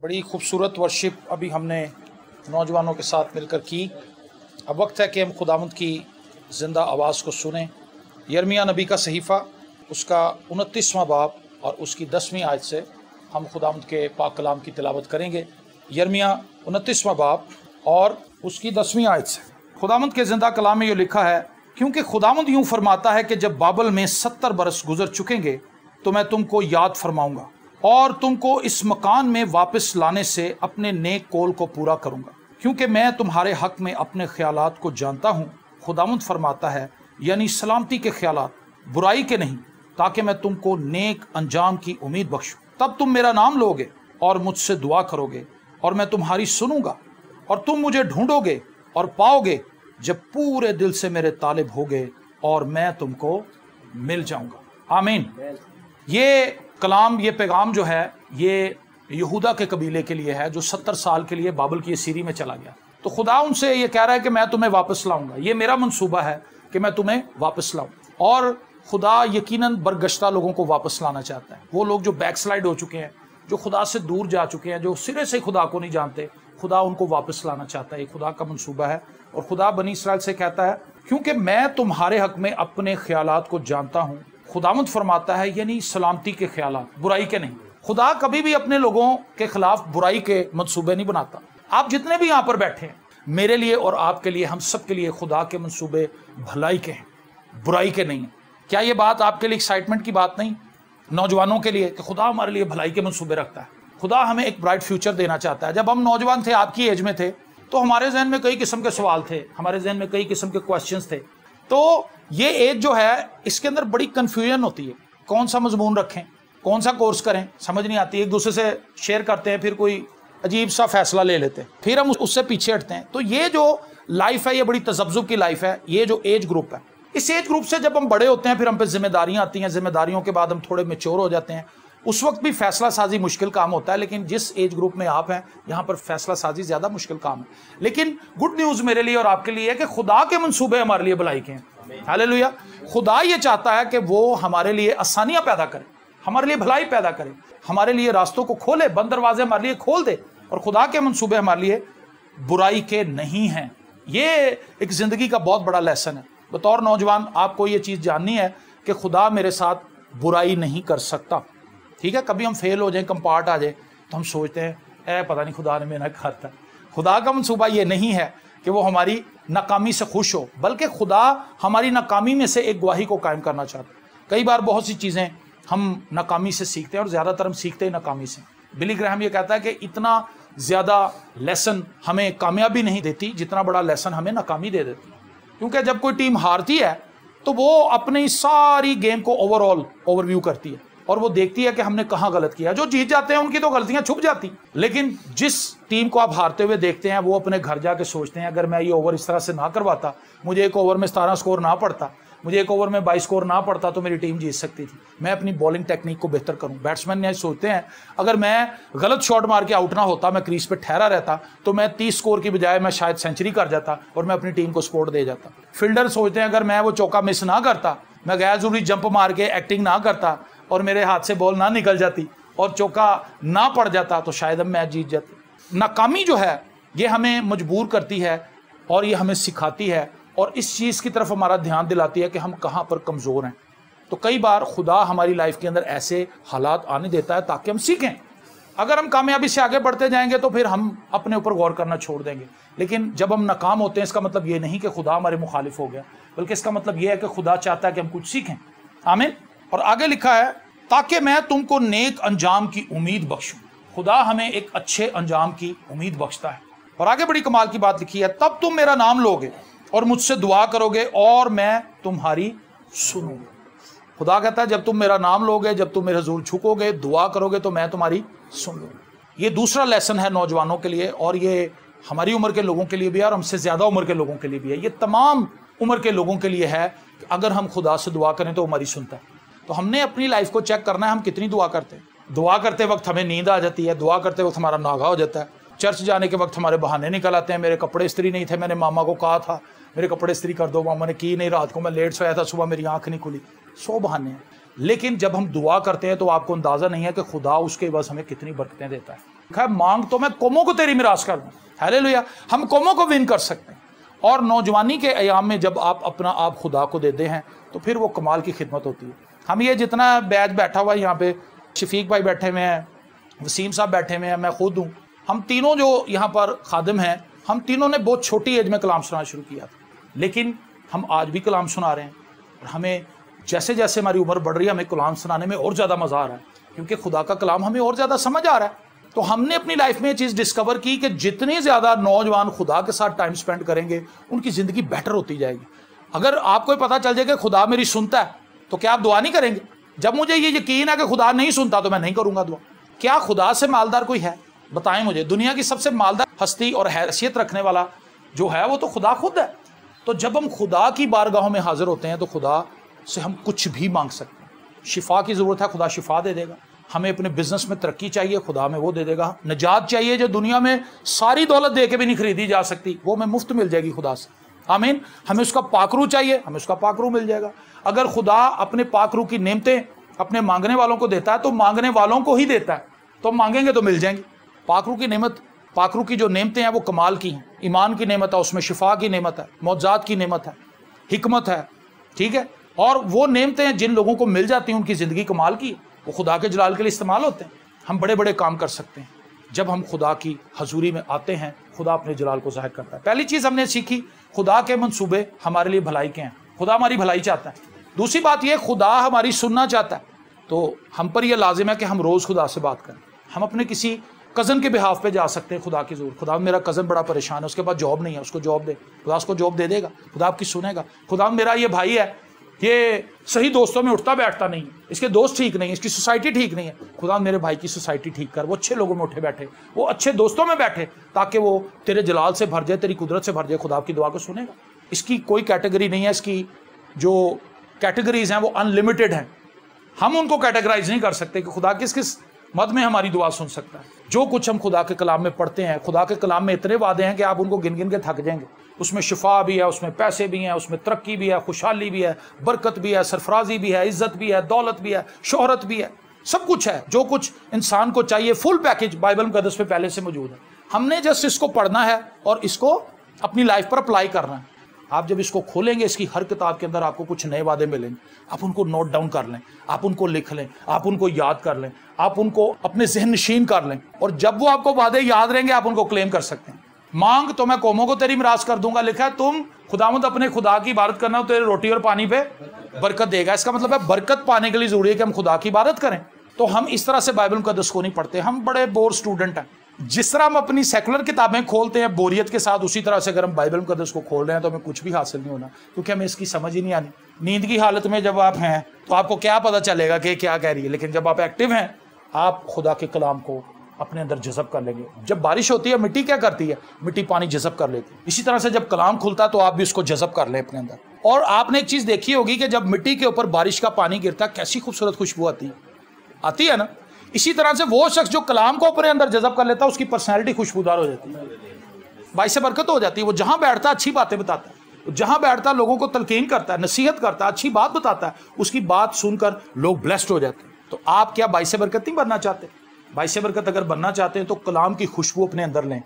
बड़ी खूबसूरत वर्शिप अभी हमने नौजवानों के साथ मिलकर की। अब वक्त है कि हम खुदावंद की ज़िंदा आवाज़ को सुने। यिर्मयाह नबी का सहीफ़ा, उसका 29वां बाब और उसकी 10वीं आयत से हम खुदावंद के पाक कलाम की तिलावत करेंगे। यिर्मयाह 29वां बाब और उसकी 10वीं आयत से खुदावंद के ज़िंदा कलाम में ये लिखा है, क्योंकि खुदावंद यूँ फरमाता है कि जब बाबल में 70 बरस गुजर चुकेंगे तो मैं तुमको याद फरमाऊँगा और तुमको इस मकान में वापस लाने से अपने नेक कौल को पूरा करूँगा, क्योंकि मैं तुम्हारे हक में अपने ख्यालात को जानता हूँ। खुदावंद फरमाता है, यानी सलामती के ख्यालात, बुराई के नहीं, ताकि मैं तुमको नेक अंजाम की उम्मीद बख्शूँ। तब तुम मेरा नाम लोगे और मुझसे दुआ करोगे और मैं तुम्हारी सुनूंगा, और तुम मुझे ढूंढोगे और पाओगे जब पूरे दिल से मेरे तालिब होगे और मैं तुमको मिल जाऊंगा। आमीन। ये कलाम, ये पैगाम जो है, ये यहूदा के कबीले के लिए है जो 70 साल के लिए बाबल की सीरी में चला गया। तो खुदा उनसे ये कह रहा है कि मैं तुम्हें वापस लाऊंगा, ये मेरा मंसूबा है कि मैं तुम्हें वापस लाऊं। और खुदा यकीनन बरगश्ता लोगों को वापस लाना चाहता है। वो लोग जो बैकस्लाइड हो चुके हैं, जो खुदा से दूर जा चुके हैं, जो सिरे से खुदा को नहीं जानते, खुदा उनको वापस लाना चाहता है। ये खुदा का मंसूबा है। और खुदा बनी इसराइल से कहता है, क्योंकि मैं तुम्हारे हक में अपने ख्यालात को जानता हूँ। खुदावंद फरमाता है, यानी सलामती के ख्यालात, बुराई के नहीं। खुदा कभी भी अपने लोगों के खिलाफ बुराई के मंसूबे नहीं बनाता। आप जितने भी यहाँ पर बैठे हैं, मेरे लिए और आपके लिए, हम सब के लिए खुदा के मंसूबे भलाई के हैं, बुराई के नहीं। क्या ये बात आपके लिए एक्साइटमेंट की बात नहीं? नौजवानों के लिए कि खुदा हमारे लिए भलाई के मंसूबे रखता है। खुदा हमें एक ब्राइट फ्यूचर देना चाहता है। जब हम नौजवान थे, आपकी एज में थे, तो हमारे जहन में कई किस्म के सवाल थे, हमारे जहन में कई किस्म के क्वेश्चंस थे। तो ये एज जो है, इसके अंदर बड़ी कन्फ्यूजन होती है, कौन सा मजमून रखें, कौन सा कोर्स करें, समझ नहीं आती। एक दूसरे से शेयर करते हैं, फिर कोई अजीब सा फैसला ले लेते हैं, फिर हम उससे पीछे हटते हैं। तो ये जो लाइफ है, ये बड़ी तजब्जुब की लाइफ है। ये जो एज ग्रुप है, इस एज ग्रुप से जब हम बड़े होते हैं, फिर हम पे जिम्मेदारियां आती हैं। जिम्मेदारियों के बाद हम थोड़े मेच्योर हो जाते हैं। उस वक्त भी फैसला साजी मुश्किल काम होता है, लेकिन जिस एज ग्रुप में आप हैं, यहाँ पर फैसला साजी ज्यादा मुश्किल काम है। लेकिन गुड न्यूज मेरे लिए और आपके लिए है कि खुदा के मंसूबे हमारे लिए भलाई के हैं। हालेलुया। खुदा ये चाहता है कि वो हमारे लिए आसानियां पैदा करे, हमारे लिए भलाई पैदा करे, हमारे लिए रास्तों को खोले, बंद दरवाजे हमारे लिए खोल दे। और खुदा के मंसूबे हमारे लिए बुराई के नहीं हैं। ये एक जिंदगी का बहुत बड़ा लेसन है। बतौर नौजवान आपको ये चीज जाननी है कि खुदा मेरे साथ बुराई नहीं कर सकता। ठीक है, कभी हम फेल हो जाए, कंपार्ट आ जाए, तो हम सोचते हैं पता नहीं खुदा ने मेरा करता। खुदा का मंसूबा ये नहीं है कि वो हमारी नाकामी से खुश हो, बल्कि खुदा हमारी नाकामी में से एक गवाही को कायम करना चाहता है। कई बार बहुत सी चीज़ें हम नाकामी से सीखते हैं, और ज़्यादातर हम सीखते हैं नाकामी से। बिली ग्राहम ये कहता है कि इतना ज़्यादा लेसन हमें कामयाबी नहीं देती जितना बड़ा लेसन हमें नाकामी दे देती है। क्योंकि जब कोई टीम हारती है तो वो अपनी सारी गेम को ओवरऑल ओवरव्यू करती है और वो देखती है कि हमने कहाँ गलत किया। जो जीत जाते हैं उनकी तो गलतियां छुप जाती, लेकिन जिस टीम को आप हारते हुए देखते हैं, वो अपने घर जाके सोचते हैं, अगर मैं ये ओवर इस तरह से ना करवाता, मुझे एक ओवर में 17 स्कोर ना पड़ता, मुझे एक ओवर में 22 स्कोर ना पड़ता, तो मेरी टीम जीत सकती थी। मैं अपनी बॉलिंग टेक्निक को बेहतर करूं। बैट्समैन ये सोचते हैं, अगर मैं गलत शॉट मार के आउट ना होता, मैं क्रीज पे ठहरा रहता, तो मैं 30 स्कोर की बजाय मैं शायद सेंचुरी कर जाता और मैं अपनी टीम को सपोर्ट दे जाता। फील्डर सोचते हैं, अगर मैं वो चौका मिस ना करता, मैं गैर जरूरी जंप मार के एक्टिंग ना करता और मेरे हाथ से बॉल ना निकल जाती और चौका ना पड़ जाता, तो शायद हम मैच जीत जाते। नाकामी जो है, ये हमें मजबूर करती है और ये हमें सिखाती है और इस चीज़ की तरफ हमारा ध्यान दिलाती है कि हम कहाँ पर कमज़ोर हैं। तो कई बार खुदा हमारी लाइफ के अंदर ऐसे हालात आने देता है ताकि हम सीखें। अगर हम कामयाबी से आगे बढ़ते जाएंगे तो फिर हम अपने ऊपर गौर करना छोड़ देंगे। लेकिन जब हम नाकाम होते हैं, इसका मतलब ये नहीं कि खुदा हमारे मुखालिफ हो गया, बल्कि इसका मतलब ये है कि खुदा चाहता है कि हम कुछ सीखें। आमीन। और आगे लिखा है, ताकि मैं तुमको नेक अंजाम की उम्मीद बख्शूं। खुदा हमें एक अच्छे अंजाम की उम्मीद बख्शता है। और आगे बड़ी कमाल की बात लिखी है, तब तुम मेरा नाम लोगे और मुझसे दुआ करोगे और मैं तुम्हारी सुनूंगा। खुदा कहता है, जब तुम मेरा नाम लोगे, जब तुम मेरे हुजूर झुकोगे, दुआ करोगे, तो मैं तुम्हारी सुन लूंगा। ये दूसरा लेसन है नौजवानों के लिए, और ये हमारी उम्र के लोगों के लिए भी है और हमसे ज्यादा उम्र के लोगों के लिए भी है। ये तमाम उम्र के लोगों के लिए है कि अगर हम खुदा से दुआ करें तो हमारी सुनता है। तो हमने अपनी लाइफ को चेक करना है, हम कितनी दुआ करते हैं। दुआ करते वक्त हमें नींद आ जाती है, दुआ करते वक्त हमारा नागा हो जाता है, चर्च जाने के वक्त हमारे बहाने निकल आते हैं। मेरे कपड़े इस्त्री नहीं थे, मैंने मामा को कहा था मेरे कपड़े इस्त्री कर दो, मामा ने की नहीं, रात को मैं लेट सोया था, सुबह मेरी आंख नहीं खुली। 100 बहाने हैं। लेकिन जब हम दुआ करते हैं तो आपको अंदाज़ा नहीं है कि खुदा उसके बस हमें कितनी बरकतें देता है। खैर मांग तो मैं कौमों को तेरी मिरास कर दूँ। हालेलुया। हम कौमों को विन कर सकते हैं। और नौजवानी के अयाम में जब आप अपना आप खुदा को देते हैं तो फिर वो कमाल की खिदमत होती है। हम ये जितना बैच बैठा हुआ है यहाँ पे, शफीक भाई बैठे हुए हैं, वसीम साहब बैठे हुए हैं, मैं खुद हूँ, हम तीनों जो यहाँ पर खादिम हैं, हम तीनों ने बहुत छोटी एज में कलाम सुनाना शुरू किया था, लेकिन हम आज भी कलाम सुना रहे हैं। और हमें जैसे जैसे हमारी उम्र बढ़ रही है हमें कलाम सुनाने में और ज़्यादा मज़ा आ रहा है, क्योंकि खुदा का कलाम हमें और ज़्यादा समझ आ रहा है। तो हमने अपनी लाइफ में ये चीज़ डिस्कवर की कि जितनी ज़्यादा नौजवान खुदा के साथ टाइम स्पेंड करेंगे उनकी ज़िंदगी बेटर होती जाएगी। अगर आपको पता चल जाए कि खुदा मेरी सुनता है तो क्या आप दुआ नहीं करेंगे? जब मुझे ये यकीन है कि खुदा नहीं सुनता तो मैं नहीं करूँगा दुआ। क्या खुदा से मालदार कोई है? बताएं मुझे। दुनिया की सबसे मालदार हस्ती और हैसियत रखने वाला जो है वो तो खुदा खुद है। तो जब हम खुदा की बारगाहों में हाजिर होते हैं तो खुदा से हम कुछ भी मांग सकते हैं। शिफा की ज़रूरत है, खुदा शिफा दे देगा। हमें अपने बिजनेस में तरक्की चाहिए, खुदा हमें वो दे देगा। निजात चाहिए जो दुनिया में सारी दौलत दे के भी नहीं खरीदी जा सकती, वो हमें मुफ्त मिल जाएगी खुदा से। आमीन। हमें उसका पाकरू चाहिए, हमें उसका पाकरू मिल जाएगा। अगर खुदा अपने पाकरू की नेमतें अपने मांगने वालों को देता है तो मांगने वालों को ही देता है, तो मांगेंगे तो मिल जाएंगी। पाकरू की नेमत, पाकरू की जो नेमतें हैं वो कमाल की हैं। ईमान की नेमत है, उसमें शिफा की नेमत है, मौजात की नेमत है, हिकमत है, ठीक है। और वो नेमतें हैं जिन लोगों को मिल जाती हैं उनकी ज़िंदगी कमाल की, वो खुदा के जलाल के लिए इस्तेमाल होते हैं। हम बड़े बड़े काम कर सकते हैं जब हम खुदा की हजूरी में आते हैं। खुदा अपने जलाल को जाहिर करता है। पहली चीज़ हमने सीखी, खुदा के मंसूबे हमारे लिए भलाई के हैं। खुदा हमारी भलाई चाहता है। दूसरी बात यह, खुदा हमारी सुनना चाहता है। तो हम पर यह लाजिम है कि हम रोज़ खुदा से बात करें। हम अपने किसी कज़न के बिहाफ पे जा सकते हैं खुदा की ज़रूर। खुदा मेरा कज़न बड़ा परेशान है, उसके पास जॉब नहीं है, उसको जॉब दे। खुदा उसको जॉब दे देगा, खुदा आपकी सुनेगा। खुदा मेरा ये भाई है, ये सही दोस्तों में उठता बैठता नहीं, इसके दोस्त ठीक नहीं है, इसकी सोसाइटी ठीक नहीं है। खुदा मेरे भाई की सोसाइटी ठीक कर, वो अच्छे लोगों में उठे बैठे, वो अच्छे दोस्तों में बैठे, ताकि वो तेरे जलाल से भर जाए, तेरी कुदरत से भर जाए। खुदा आपकी दुआ को सुनेगा। इसकी कोई कैटेगरी नहीं है, इसकी जो कैटेगरीज हैं वो अनलिमिटेड हैं। हम उनको कैटेगराइज नहीं कर सकते कि खुदा किस किस मद में हमारी दुआ सुन सकता है। जो कुछ हम खुदा के कलाम में पढ़ते हैं, खुदा के कलाम में इतने वादे हैं कि आप उनको गिन गिन के थक जाएंगे। उसमें शिफा भी है, उसमें पैसे भी हैं, उसमें तरक्की भी है, खुशहाली भी है, बरकत भी है, सरफराजी भी है, इज्जत भी है, दौलत भी है, शोहरत भी है, सब कुछ है। जो कुछ इंसान को चाहिए फुल पैकेज बाइबल मुकद्दस में पहले से मौजूद है। हमने जस्ट इसको पढ़ना है और इसको अपनी लाइफ पर अप्लाई करना है। आप जब इसको खोलेंगे, इसकी हर किताब के अंदर आपको कुछ नए वादे मिलेंगे। आप उनको नोट डाउन कर लें, आप उनको लिख लें, आप उनको याद कर लें, आप उनको अपने ज़हन नशीन कर लें, और जब वो आपको वादे याद रहेंगे आप उनको क्लेम कर सकते हैं। मांग तो मैं कौमों को तेरी मिरास कर दूंगा, लिखा है तुम खुदावंद अपने खुदा की इबादत करना तो तेरे रोटी और पानी पे बरकत देगा। इसका मतलब है बरकत पाने के लिए जरूरी है कि हम खुदा की इबादत करें। तो हम इस तरह से बाइबल मुकद्दस को नहीं पढ़ते, हम बड़े बोर स्टूडेंट हैं। जिस तरह हम अपनी सेकुलर किताबें खोलते हैं बोरियत के साथ, उसी तरह से अगर हम बाइबल मुकद्दस को खोल रहे हैं तो हमें कुछ भी हासिल नहीं होना, क्योंकि हमें इसकी समझ ही नहीं आनी। नींद की हालत में जब आप हैं तो आपको क्या पता चलेगा कि क्या कह रही है, लेकिन जब आप एक्टिव हैं आप खुदा के कलाम को अपने अंदर जज़ब कर लेंगे। जब बारिश होती है मिट्टी क्या करती है? मिट्टी पानी जज़ब कर लेती है। इसी तरह से जब कलाम खुलता है तो आप भी उसको जज़ब कर लें अपने अंदर। और आपने एक चीज़ देखी होगी कि जब मिट्टी के ऊपर बारिश का पानी गिरता है कैसी खूबसूरत खुशबू आती है ना। इसी तरह से वो शख्स जो कलाम को अपने अंदर जज़ब कर लेता है उसकी पर्सनैलिटी खुशबूदार हो जाती है, बाइसे बरकत हो जाती है। वो जहाँ बैठता है अच्छी बातें बताता है, जहाँ बैठता है लोगों को तलकीन करता है, नसीहत करता है, अच्छी बात बताता है, उसकी बात सुनकर लोग ब्लेस्ड हो जाते हैं। तो आप क्या बाइसे बरकत नहीं बनना चाहते? बाइसे बरकत अगर बनना चाहते हैं तो कलाम की खुशबू अपने अंदर लें।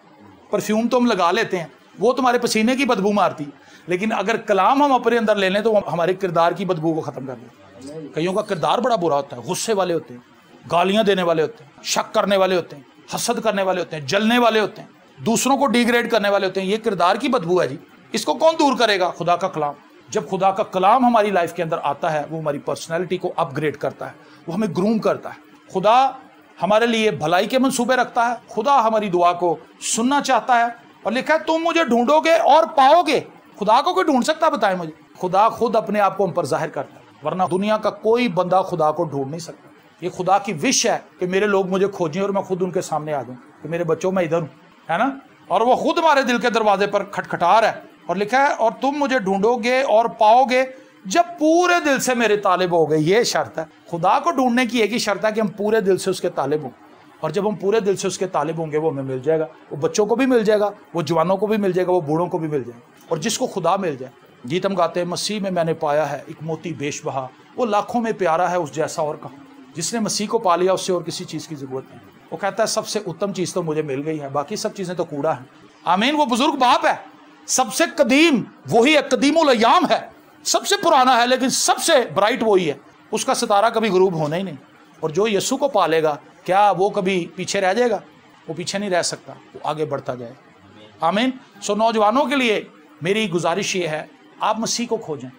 परफ्यूम तो हम लगा लेते हैं, वो तुम्हारे पसीने की बदबू मारती है, लेकिन अगर कलाम हम अपने अंदर ले लें तो हमारे किरदार की बदबू को ख़त्म कर दें। कईयों का किरदार बड़ा बुरा होता है, गुस्से वाले होते हैं, गालियां देने वाले होते हैं, शक करने वाले होते हैं, हसद करने वाले होते हैं, जलने वाले होते हैं, दूसरों को डिग्रेड करने वाले होते हैं। ये किरदार की बदबू है जी, इसको कौन दूर करेगा? खुदा का कलाम। जब खुदा का कलाम हमारी लाइफ के अंदर आता है वो हमारी पर्सनैलिटी को अपग्रेड करता है, वो हमें ग्रूम करता है। खुदा हमारे लिए भलाई के मंसूबे रखता है, खुदा हमारी दुआ को सुनना चाहता है, और लिखा है तुम मुझे ढूंढोगे और पाओगे। खुदा को कोई ढूंढ सकता? बताए मुझे। खुदा खुद अपने आप को हम पर जाहिर करता है, वरना दुनिया का कोई बंदा खुदा को ढूंढ नहीं सकता। ये खुदा की विश है कि मेरे लोग मुझे खोजें और मैं खुद उनके सामने आ जाऊं कि मेरे बच्चों मैं इधर हूं, है ना। और वो खुद हमारे दिल के दरवाजे पर खटखटा रहा है, और लिखा है और तुम मुझे ढूंढोगे और पाओगे जब पूरे दिल से मेरे तालिब हो गए। ये शर्त है, खुदा को ढूंढने की एक ही शर्त है कि हम पूरे दिल से उसके तालिब हों, और जब हम पूरे दिल से उसके तालिब होंगे वो हमें मिल जाएगा। वो बच्चों को भी मिल जाएगा, वो जवानों को भी मिल जाएगा, वो बूढ़ों को भी मिल जाएगा। और जिसको खुदा मिल जाए, गीत हम गाते हैं, मसीह में मैंने पाया है एक मोती बेश बहा, वो लाखों में प्यारा है उस जैसा और कहाँ। जिसने मसीह को पा लिया उससे और किसी चीज़ की ज़रूरत नहीं। वो कहता है सबसे उत्तम चीज़ तो मुझे मिल गई है, बाकी सब चीज़ें तो कूड़ा है। आमीन। वो बुजुर्ग बाप है, सबसे कदीम वही है, कदीमुल अय्याम है, सबसे पुराना है, लेकिन सबसे ब्राइट वही है। उसका सितारा कभी गुरूब होना ही नहीं। और जो यीशु को पालेगा, क्या वो कभी पीछे रह जाएगा? वो पीछे नहीं रह सकता, वो आगे बढ़ता जाएगा। आमीन। सो नौजवानों के लिए मेरी गुजारिश ये है, आप मसीह को खोजें।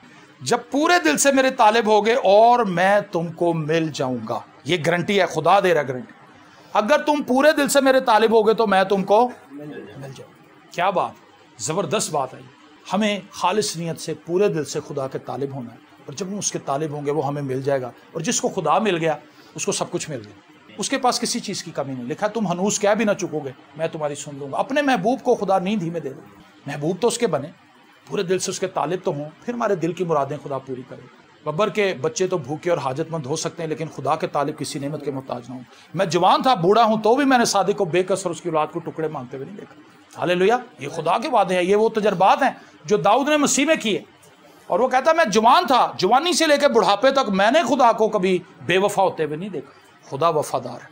जब पूरे दिल से मेरे तालिब होगे और मैं तुमको मिल जाऊंगा, ये गारंटी है, खुदा दे रहा गारंटी। अगर तुम पूरे दिल से मेरे तालिब होगे तो मैं तुमको मिल जाऊंगा। क्या बात, जबरदस्त बात है। हमें खालिस नियत से पूरे दिल से खुदा के तालिब होना है, और जब हम उसके तालिब होंगे वो हमें मिल जाएगा। और जिसको खुदा मिल गया उसको सब कुछ मिल गया, उसके पास किसी चीज़ की कमी नहीं। लिखा तुम हनूस क्या भी ना चुकोगे, मैं तुम्हारी सुन लूंगा। अपने महबूब को खुदा नींद ही में दे दो। महबूब तो उसके बने, पूरे दिल से उसके तालिब तो हों, फिर हमारे दिल की मुरादें खुदा पूरी करे। बब्बर के बच्चे तो भूखे और हाजतमंद हो सकते हैं, लेकिन खुदा के तालिब किसी नेमत के मोहताज ना हो। मैं जवान था, बूढ़ा हूं, तो भी मैंने सादिक को बेकसर उसकी औलाद को टुकड़े मांगते हुए नहीं देखा। हालेलुया। ये खुदा के वादे हैं, ये वो तजर्बात हैं जो दाऊद ने मसीह में किए। और वो कहता मैं जवान था, जवानी से लेकर बुढ़ापे तक मैंने खुदा को कभी बेवफा होते हुए नहीं देखा। खुदा वफादार है।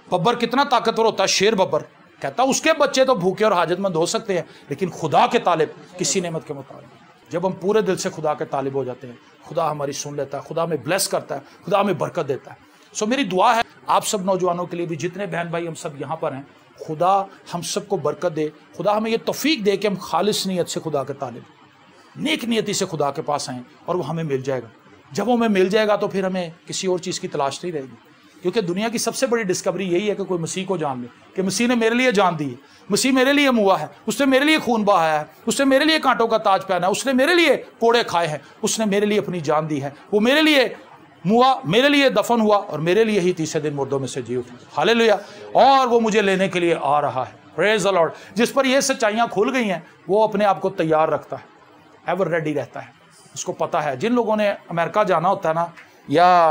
बब्बर कितना ताकतवर होता है, शेर बब्बर कहता उसके बच्चे तो भूखे और हाजतमंद हो सकते हैं, लेकिन खुदा के तालिब किसी नेमत के मुताबिक। जब हम पूरे दिल से खुदा के तालिब हो जाते हैं, खुदा हमारी सुन लेता है, खुदा हमें ब्लेस करता है, खुदा हमें बरकत देता है। सो मेरी दुआ है आप सब नौजवानों के लिए भी, जितने बहन भाई हम सब यहाँ पर हैं, खुदा हम सबको बरकत दे। खुदा हमें ये तौफीक दे कि हम खालिस नीयत से खुदा के तालिब, नेक नियति से खुदा के पास आएँ, और वो हमें मिल जाएगा। जब वो हमें मिल जाएगा तो फिर हमें किसी और चीज़ की तलाश नहीं रहेगी, क्योंकि दुनिया की सबसे बड़ी डिस्कवरी यही है कि कोई मसीह को जान ले, कि मसीह ने मेरे लिए जान दी है, मसीह मेरे लिए मुआ है, उसने मेरे लिए खून बहाया है, उसने मेरे लिए कांटों का ताज पहना है, उसने मेरे लिए कोड़े खाए हैं, उसने मेरे लिए अपनी जान दी है, वो मेरे लिए मुआ, मेरे लिए दफन हुआ, और मेरे लिए ही तीसरे दिन मुर्दों में से जी उठा। हालेलुया। और वो मुझे लेने के लिए आ रहा है। Praise the Lord. जिस पर ये सच्चाइयाँ खुल गई हैं, वो अपने आप को तैयार रखता है, एवर रेडी रहता है। उसको पता है, जिन लोगों ने अमेरिका जाना होता है ना, या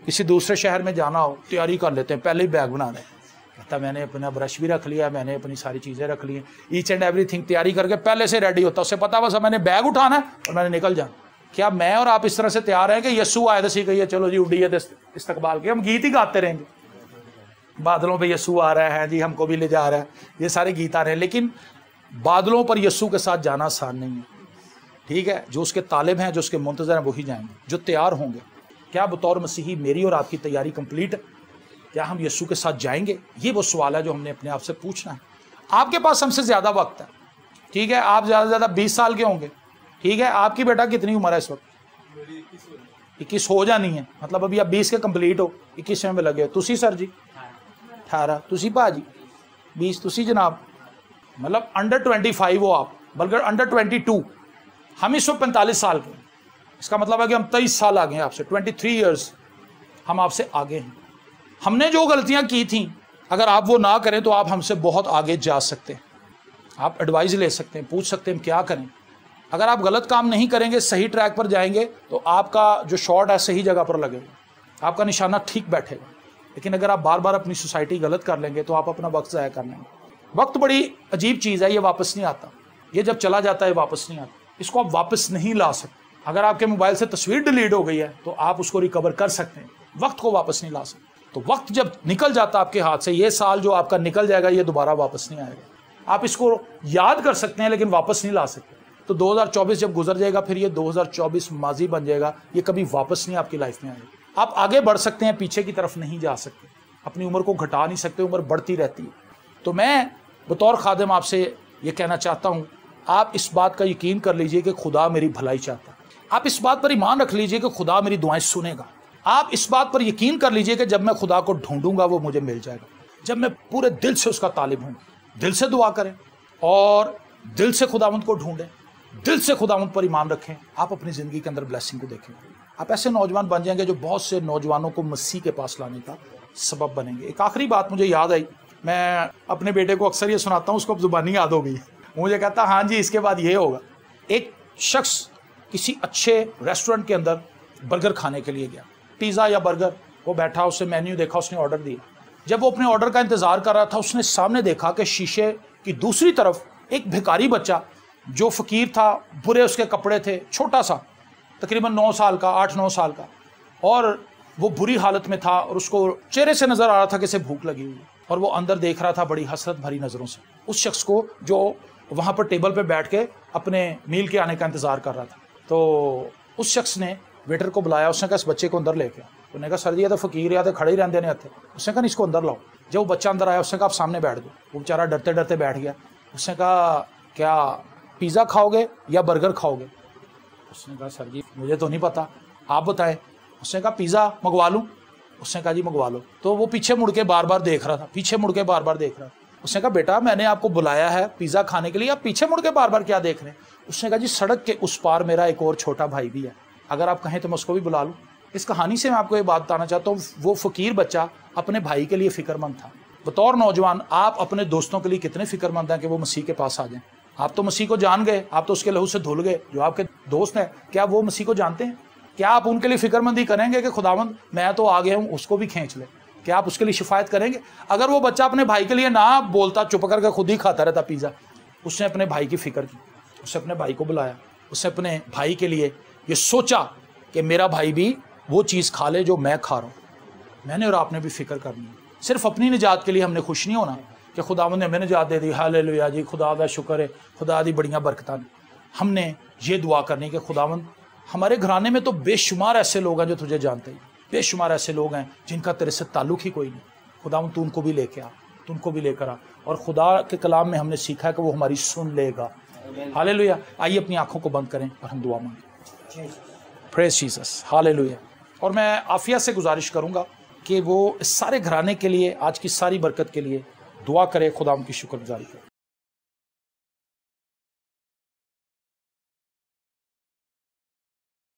किसी दूसरे शहर में जाना हो, तैयारी कर लेते हैं, पहले ही बैग बना लें। कहता मैंने अपना ब्रश भी रख लिया, मैंने अपनी सारी चीज़ें रख ली हैं, ईच एंड एवरीथिंग तैयारी करके पहले से रेडी होता है। उससे पता बस मैंने बैग उठाना है और मैंने निकल जाना। क्या मैं और आप इस तरह से तैयार हैं कि यस्सू आए सी गई है, चलो जी उड़िए इस्तकबाल के, हम गीत ही गाते रहेंगे, बादलों पर यस्सू आ रहा है जी, हमको भी ले जा रहा है, ये सारे गीत आ रहे हैं। लेकिन बादलों पर यस्सू के साथ जाना आसान नहीं है, ठीक है। जो उसके तालिब हैं, जो उसके मुंतज़र हैं, वही जाएंगे, जो तैयार होंगे। क्या बतौर मसीही मेरी और आपकी तैयारी कंप्लीट है? क्या हम यीशु के साथ जाएंगे? ये वो सवाल है जो हमने अपने आप से पूछना है। आपके पास हमसे ज़्यादा वक्त है, ठीक है। आप ज़्यादा से ज़्यादा 20 साल के होंगे, ठीक है। आपकी बेटा कितनी उम्र है इस वक्त? 21 हो जानी है, मतलब अभी आप 20 के कंप्लीट हो, 21वें में लगे हो। तुसी सर जी 18, तुसी भाजी 20, तुसी जनाब मतलब अंडर 25 हो आप, बल्कि अंडर 22। हम इस वक्त 45 साल के, इसका मतलब है कि हम 23 साल आगे हैं आपसे, 23 ईयर्स हम आपसे आगे हैं। हमने जो गलतियां की थी, अगर आप वो ना करें तो आप हमसे बहुत आगे जा सकते हैं। आप एडवाइस ले सकते हैं, पूछ सकते हैं हम क्या करें। अगर आप गलत काम नहीं करेंगे, सही ट्रैक पर जाएंगे, तो आपका जो शॉट है सही जगह पर लगेगा, आपका निशाना ठीक बैठेगा। लेकिन अगर आप बार बार अपनी सोसाइटी गलत कर लेंगे तो आप अपना वक्त ज़ाया कर लेंगे। वक्त बड़ी अजीब चीज़ है, ये वापस नहीं आता। ये जब चला जाता है वापस नहीं आता, इसको आप वापस नहीं ला सकते। अगर आपके मोबाइल से तस्वीर डिलीट हो गई है तो आप उसको रिकवर कर सकते हैं, वक्त को वापस नहीं ला सकते। तो वक्त जब निकल जाता है आपके हाथ से, ये साल जो आपका निकल जाएगा ये दोबारा वापस नहीं आएगा। आप इसको याद कर सकते हैं लेकिन वापस नहीं ला सकते। तो 2024 जब गुजर जाएगा फिर ये 2024 माजी बन जाएगा, ये कभी वापस नहीं आपकी लाइफ में आएगा। आप आगे बढ़ सकते हैं, पीछे की तरफ नहीं जा सकते। अपनी उम्र को घटा नहीं सकते, उम्र बढ़ती रहती है। तो मैं बतौर खादिम आपसे ये कहना चाहता हूँ, आप इस बात का यकीन कर लीजिए कि खुदा मेरी भलाई चाहता है। आप इस बात पर ईमान रख लीजिए कि खुदा मेरी दुआएं सुनेगा। आप इस बात पर यकीन कर लीजिए कि जब मैं खुदा को ढूंढूंगा वो मुझे मिल जाएगा। जब मैं पूरे दिल से उसका तालिब हूँ, दिल से दुआ करें और दिल से खुदावंद को ढूंढें, दिल से खुदावंद पर ईमान रखें, आप अपनी ज़िंदगी के अंदर ब्लेसिंग को देखें। आप ऐसे नौजवान बन जाएंगे जो बहुत से नौजवानों को मसीह के पास लाने का सबब बनेंगे। एक आखिरी बात मुझे याद आई, मैं अपने बेटे को अक्सर ये सुनाता हूँ, उसको अब ज़ुबानी याद हो गई। मुझे कहता हाँ जी इसके बाद ये होगा। एक शख्स किसी अच्छे रेस्टोरेंट के अंदर बर्गर खाने के लिए गया, पिज़्ज़ा या बर्गर। वो बैठा, उससे मेन्यू देखा, उसने ऑर्डर दिया। जब वो अपने ऑर्डर का इंतज़ार कर रहा था, उसने सामने देखा कि शीशे की दूसरी तरफ एक भिखारी बच्चा जो फ़कीर था, बुरे उसके कपड़े थे, छोटा सा, तकरीबन 9 साल का, 8-9 साल का, और वो बुरी हालत में था और उसको चेहरे से नजर आ रहा था कि इसे भूख लगी हुई है, और वो अंदर देख रहा था बड़ी हसरत भरी नजरों से उस शख्स को जो वहां पर टेबल पे बैठ के अपने मील के आने का इंतजार कर रहा था। तो उस शख्स ने वेटर को बुलाया, उसने कहा इस बच्चे को अंदर लेके आओ। उन्होंने कहा सर जी ये तो फकीर या तो खड़े ही रहते ने हथे। उसने कहा इसको अंदर लाओ। जब वो बच्चा अंदर आया उसने कहा आप सामने बैठ दो। वो बेचारा डरते डरते बैठ गया। उसने कहा क्या पिज़्ज़ा खाओगे या बर्गर खाओगे? उसने कहा सर जी मुझे तो नहीं पता, आप बताएं। उसने कहा पिज़्ज़ा मंगवा लूँ? उसने कहा जी मंगवा लो। तो वो पीछे मुड़ के बार बार देख रहा था, पीछे मुड़ के बार बार देख रहा था। उसने कहा बेटा मैंने आपको बुलाया है पिज़्ज़ा खाने के लिए, आप पीछे मुड़ के बार बार क्या देख रहे हैं? उसने कहा जी सड़क के उस पार मेरा एक और छोटा भाई भी है, अगर आप कहें तो मैं उसको भी बुला लूँ। इस कहानी से मैं आपको ये बात बताना चाहता हूँ, वो फ़कीर बच्चा अपने भाई के लिए फ़िक्रमंद था। बतौर नौजवान आप अपने दोस्तों के लिए कितने फ़िक्रमंद हैं कि वो मसीह के पास आ जाएं? आप तो मसीह को जान गए, आप तो उसके लहू से धुल गए। जो आपके दोस्त हैं क्या वो मसीह को जानते हैं? क्या आप उनके लिए फ़िक्रमंदी करेंगे कि खुदावंद मैं तो आ गया हूँ उसको भी खींच ले? क्या आप उसके लिए शिफायत करेंगे? अगर वो बच्चा अपने भाई के लिए ना बोलता, चुप करके खुद ही खाता रहता पिज़्ज़ा, उसने अपने भाई की फ़िक्र की, उसने अपने भाई को बुलाया, उसने अपने भाई के लिए ये सोचा कि मेरा भाई भी वो चीज़ खा ले जो मैं खा रहा हूँ। मैंने और आपने भी फ़िक्र करनी है। सिर्फ अपनी निजात के लिए हमने खुश नहीं होना कि खुदावंद ने हमें निजात दे दी, हालेलुया जी, खुदा दा शुक्र है, खुदा दी बड़ियाँ बरकतां। हमने ये दुआ करनी कि खुदावंद हमारे घराने में तो बेशुमार ऐसे लोग हैं जो तुझे जानते हैं, बेशुमार ऐसे लोग हैं जिनका तेरे से ताल्लुक़ ही कोई नहीं। खुदावंद तू उनको भी लेके आ, तू उनको भी लेकर आ। और खुदा के कलाम में हमने सीखा है कि वो हमारी सुन लेगा। हालेलुया। आइए अपनी आंखों को बंद करें और हम दुआ मांगें। Praise Jesus, hallelujah. और मैं आफिया से गुजारिश करूंगा कि वो इस सारे घराने के लिए, आज की सारी बरकत के लिए दुआ करे, खुदा उनकी शुक्रगुजारी करे।